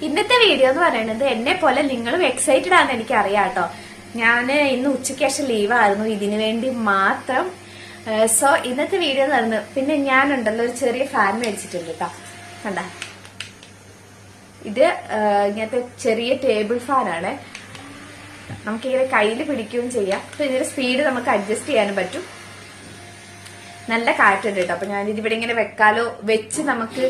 ഇന്നത്തെ വീഡിയോ എന്ന് പറയുന്നത് എന്നെ പോലെ നിങ്ങളും എക്സൈറ്റഡ് ആണെന്ന് എനിക്ക് അറിയാം കേട്ടോ. ഞാൻ ഇന്ന് ഉച്ചയ്ക്ക് ശേഷം ലീവായിരുന്നു ഇതിനു വേണ്ടി മാത്രം. സോ ഇന്നത്തെ വീഡിയോ എന്ന് പറയുന്നത്, പിന്നെ ഞാനുണ്ടല്ലോ ഒരു ചെറിയ ഫാൻ മേടിച്ചിട്ടുണ്ട് കേട്ടോ. കണ്ട, ഇത് ഇങ്ങനത്തെ ചെറിയ ടേബിൾ ഫാനാണ്. നമുക്കിങ്ങനെ കയ്യിൽ പിടിക്കുകയും ചെയ്യാം. അപ്പൊ ഇതിന്റെ സ്പീഡ് നമുക്ക് അഡ്ജസ്റ്റ് ചെയ്യാനും പറ്റും. നല്ല കാറ്റുണ്ട് കേട്ടോ. അപ്പൊ ഞാൻ ഇതിവിടെ ഇങ്ങനെ വെക്കാലോ, വെച്ച് നമുക്ക്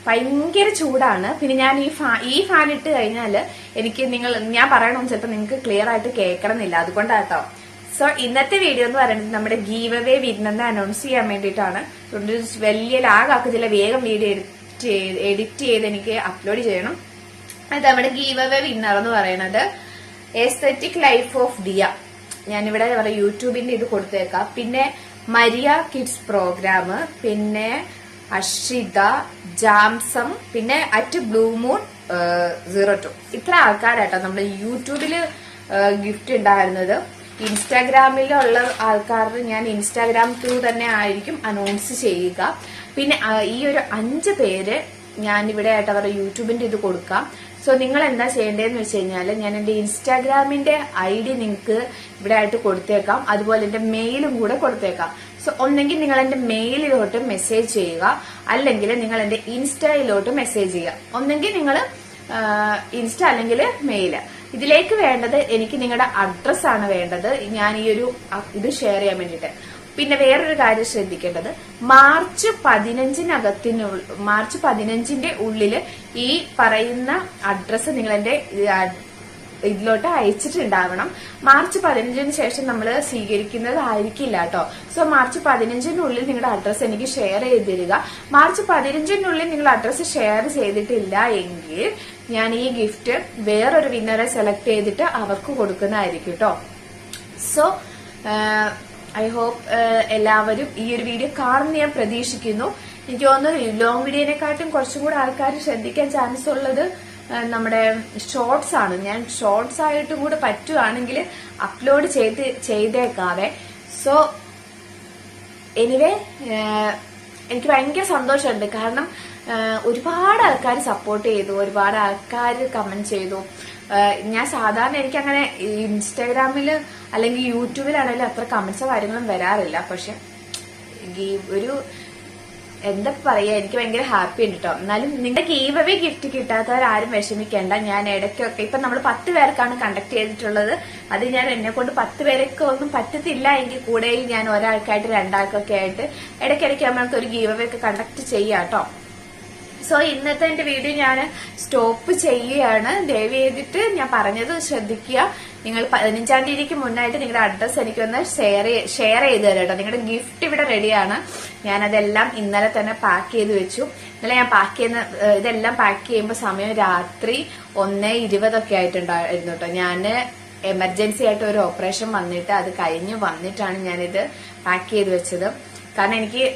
ഭയങ്കര ചൂടാണ്. പിന്നെ ഞാൻ ഈ ഫാൻ ഇട്ട് കഴിഞ്ഞാൽ എനിക്ക് ഞാൻ പറയണമെന്ന് ചിലപ്പോൾ നിങ്ങൾക്ക് ക്ലിയർ ആയിട്ട് കേൾക്കണമെന്നില്ല, അതുകൊണ്ടാട്ടോ. സോ ഇന്നത്തെ വീഡിയോ എന്ന് പറയുന്നത് നമ്മുടെ ഗീവ് അവേ വിന്നെന്ന് അനൗൺസ് ചെയ്യാൻ വേണ്ടിയിട്ടാണ്. അതുകൊണ്ട് വലിയ ലാഗാക്കുന്നില്ല, വേഗം വീഡിയോ എഡിറ്റ് ചെയ്ത് എനിക്ക് അപ്ലോഡ് ചെയ്യണം. അത് നമ്മുടെ ഗീവ് അവേ വിന്നർ എന്ന് പറയുന്നത് എസ്തെറ്റിക് ലൈഫ് ഓഫ് ദിയ. ഞാനിവിടെ യൂട്യൂബിന്റെ ഇത് കൊടുത്തേക്കാം. പിന്നെ മരിയ കിഡ്സ് പ്രോഗ്രാം, പിന്നെ അഷിത, ജാംസം, പിന്നെ അറ്റ് ബ്ലൂ മൂൺ 02. ഇത്ര ആൾക്കാരാട്ടോ നമ്മുടെ യൂട്യൂബില് ഗിഫ്റ്റ് ഉണ്ടായിരുന്നത്. ഇൻസ്റ്റാഗ്രാമിലുള്ള ആൾക്കാർ ഞാൻ ഇൻസ്റ്റാഗ്രാം ത്രൂ തന്നെ ആയിരിക്കും അനൗൺസ് ചെയ്യുക. പിന്നെ ഈ ഒരു 5 പേര് ഞാനിവിടെ ആയിട്ട് അവരുടെ യൂട്യൂബിന്റെ ഇത് കൊടുക്കാം. സോ നിങ്ങൾ എന്താ ചെയ്യേണ്ടതെന്ന് വെച്ച് കഴിഞ്ഞാൽ, ഞാൻ എന്റെ ഇൻസ്റ്റാഗ്രാമിന്റെ ID നിങ്ങൾക്ക് ഇവിടെ ആയിട്ട് കൊടുത്തേക്കാം. അതുപോലെ എന്റെ മെയിലും കൂടെ കൊടുത്തേക്കാം. സോ ഒന്നെങ്കിൽ നിങ്ങൾ എന്റെ മെയിലിലോട്ട് മെസ്സേജ് ചെയ്യുക, അല്ലെങ്കിൽ നിങ്ങൾ എന്റെ ഇൻസ്റ്റയിലോട്ട് മെസ്സേജ് ചെയ്യുക. ഒന്നെങ്കിൽ നിങ്ങൾ ഇൻസ്റ്റ അല്ലെങ്കിൽ മെയില്. ഇതിലേക്ക് വേണ്ടത് എനിക്ക് നിങ്ങളുടെ അഡ്രസ്സാണ് വേണ്ടത്, ഞാൻ ഈ ഒരു ഇത് ഷെയർ ചെയ്യാൻ വേണ്ടിയിട്ട്. പിന്നെ വേറൊരു കാര്യം ശ്രദ്ധിക്കേണ്ടത്, മാർച്ച് 15ന്റെ ഉള്ളില് ഈ പറയുന്ന അഡ്രസ്സ് നിങ്ങൾ എന്റെ ഇതിലോട്ട് അയച്ചിട്ടുണ്ടാവണം. മാർച്ച് 15 ശേഷം നമ്മൾ സ്വീകരിക്കുന്നതായിരിക്കില്ല കേട്ടോ. സോ മാർച്ച് 15 നിങ്ങളുടെ അഡ്രസ്സ് എനിക്ക് ഷെയർ ചെയ്ത് തരിക. മാർച്ച് 15 നിങ്ങൾ അഡ്രസ്സ് ഷെയർ ചെയ്തിട്ടില്ല എങ്കിൽ ഞാൻ ഈ ഗിഫ്റ്റ് വേറൊരു വിന്നറെ സെലക്ട് ചെയ്തിട്ട് അവർക്ക് കൊടുക്കുന്നതായിരിക്കും കേട്ടോ. സോ ഐ ഹോപ്പ് എല്ലാവരും ഈ ഒരു വീഡിയോ കാണുന്ന ഞാൻ പ്രതീക്ഷിക്കുന്നു. എനിക്ക് തോന്നുന്നു ലോങ് വീഡിയോനെക്കാട്ടും കുറച്ചും കൂടെ ആൾക്കാർ ശ്രദ്ധിക്കാൻ ചാൻസ് ഉള്ളത് നമ്മുടെ ഷോർട്സ് ആണ്. ഞാൻ ഷോർട്സ് ആയിട്ടും കൂടെ പറ്റുവാണെങ്കിൽ അപ്ലോഡ് ചെയ്തേക്കാവേ. സോ എനിവേ എനിക്ക് ഭയങ്കര സന്തോഷമുണ്ട്. കാരണം ഒരുപാട് ആൾക്കാർ സപ്പോർട്ട് ചെയ്തു, ഒരുപാട് ആൾക്കാർ കമന്റ് ചെയ്തു. ഞാൻ സാധാരണ എനിക്കങ്ങനെ ഇൻസ്റ്റാഗ്രാമില് അല്ലെങ്കിൽ യൂട്യൂബിലാണെങ്കിലും അത്ര കമന്റ്സോ കാര്യങ്ങളും വരാറില്ല. പക്ഷെ ഒരു എന്താ പറയാ, എനിക്ക് ഭയങ്കര ഹാപ്പി ഉണ്ട് കേട്ടോ. എന്നാലും നിങ്ങളുടെ ഗീവ് അവേ ഗിഫ്റ്റ് കിട്ടാത്തവരാരും വിഷമിക്കേണ്ട. ഞാൻ ഇടയ്ക്കൊക്കെ ഇപ്പൊ നമ്മൾ 10 പേർക്കാണ് കണ്ടക്ട് ചെയ്തിട്ടുള്ളത്. അത് ഞാൻ എന്നെ കൊണ്ട് 10 പേരൊക്കെ ഒന്നും പറ്റത്തില്ല എങ്കിൽ കൂടെ ഞാൻ ഒരാൾക്കായിട്ട് 2 ആൾക്കൊക്കെ ആയിട്ട് ഇടയ്ക്കിടയ്ക്ക് നമ്മൾക്ക് ഒരു ഗീവ് അവേ ഒക്കെ കണ്ടക്ട് ചെയ്യാം കേട്ടോ. സോ ഇന്നത്തെ എന്റെ വീഡിയോ ഞാൻ സ്റ്റോപ്പ് ചെയ്യുകയാണ്. ദയവ് ചെയ്തിട്ട് ഞാൻ പറഞ്ഞത് ശ്രദ്ധിക്കുക. നിങ്ങൾ 15-ാം തീയതിക്ക് മുന്നായിട്ട് നിങ്ങളുടെ അഡ്രസ്സ് എനിക്കൊന്ന് ഷെയർ ചെയ്ത് തരാം കേട്ടോ. നിങ്ങളുടെ ഗിഫ്റ്റ് ഇവിടെ റെഡിയാണ്. ഞാനതെല്ലാം ഇന്നലെ തന്നെ പാക്ക് ചെയ്ത് വെച്ചു. ഇന്നലെ ഞാൻ ഇതെല്ലാം പാക്ക് ചെയ്യുമ്പോൾ സമയം രാത്രി 1:20 ആയിട്ടുണ്ടായിരുന്നു കേട്ടോ. ഞാൻ എമർജൻസി ആയിട്ട് ഒരു ഓപ്പറേഷൻ വന്നിട്ട് അത് കഴിഞ്ഞ് വന്നിട്ടാണ് ഞാനിത് പാക്ക് ചെയ്ത് വെച്ചത്. കാരണം എനിക്ക്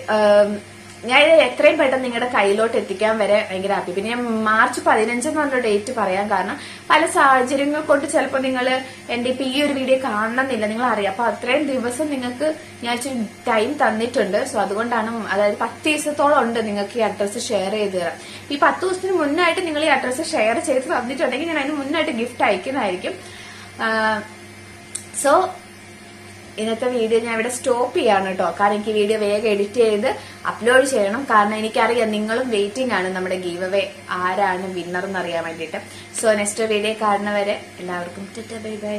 ഞാൻ ഇത് എത്രയും പെട്ടെന്ന് നിങ്ങളുടെ കയ്യിലോട്ട് എത്തിക്കാൻ വരെ ഭയങ്കര ഹാപ്പി. പിന്നെ ഞാൻ മാർച്ച് 15 എന്നുള്ള ഡേറ്റ് പറയാൻ കാരണം പല സാഹചര്യങ്ങൾ കൊണ്ട് ചിലപ്പോൾ നിങ്ങൾ എന്റെ ഇപ്പൊ ഈ ഒരു വീഡിയോ കാണണമെന്നില്ല, നിങ്ങൾ അറിയാം. അപ്പൊ അത്രയും ദിവസം നിങ്ങൾക്ക് ഞാൻ ഇച്ചിരി ടൈം തന്നിട്ടുണ്ട്. സോ അതുകൊണ്ടാണ്, അതായത് 10 ദിവസത്തോളം ഉണ്ട് നിങ്ങൾക്ക് ഈ അഡ്രസ്സ് ഷെയർ ചെയ്ത് തരാം. ഈ 10 ദിവസത്തിന് മുന്നായിട്ട് നിങ്ങൾ ഈ അഡ്രസ്സ് ഷെയർ ചെയ്ത് തന്നിട്ടുണ്ടെങ്കിൽ ഞാൻ അതിന് മുന്നായിട്ട് ഗിഫ്റ്റ് അയക്കുന്നതായിരിക്കും. സോ ഇന്നത്തെ വീഡിയോ ഞാൻ ഇവിടെ സ്റ്റോപ്പ് ചെയ്യാണ് കേട്ടോ. കാരണം എനിക്ക് വീഡിയോ വേഗം എഡിറ്റ് ചെയ്ത് അപ്ലോഡ് ചെയ്യണം. കാരണം എനിക്കറിയാം നിങ്ങളും വെയിറ്റിംഗ് ആണ് നമ്മുടെ ഗീവ് അവേ ആരാണ് വിന്നർ എന്നറിയാൻ വേണ്ടിയിട്ട്. സോ നെക്സ്റ്റ് വീഡിയോ കാണുന്നവരെ എല്ലാവർക്കും ബൈ ബൈ.